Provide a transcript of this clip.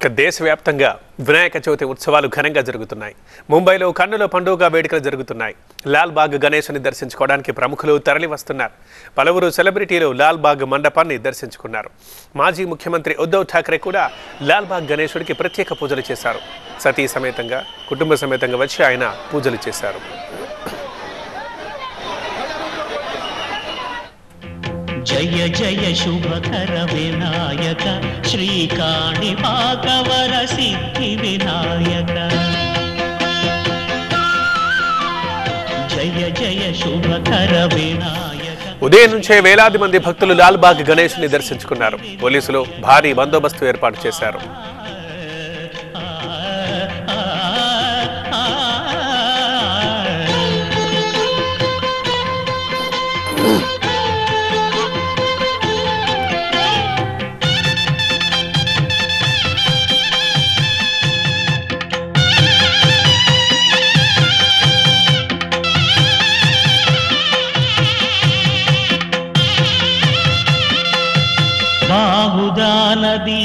దేశవ్యాప్తంగా వినాయక చవితి ఉత్సవాలు ఘనంగా జరుగుతున్నాయి. ముంబైలో కన్నుల పండుగ వేడుకలు జరుగుతున్నాయి. లాల్ బాగ్ గణేశుని దర్శించుకోవడానికి ప్రముఖులు తరలి వస్తున్నారు. పలువురు సెలబ్రిటీలు లాల్ బాగ్ మండపాన్ని దర్శించుకున్నారు. మాజీ ముఖ్యమంత్రి ఉద్ధవ్ ఠాక్రే కూడా లాల్ బాగ్ గణేశుడికి ప్రత్యేక పూజలు చేశారు. సతీ సమేతంగా కుటుంబ సమేతంగా వచ్చి ఆయన పూజలు చేశారు. జయ జయ శుభకర వినాయక శ్రీకాణిపాకవర సిద్ధి వినాయక జయ జయ శుభకర వినాయక. ఉదయం నుంచే వేలాది మంది భక్తులు లాల్ బాగ్ గణేశుని దర్శించుకున్నారు. పోలీసులు భారీ బందోబస్తు ఏర్పాటు చేశారు. బాహుదా నదీ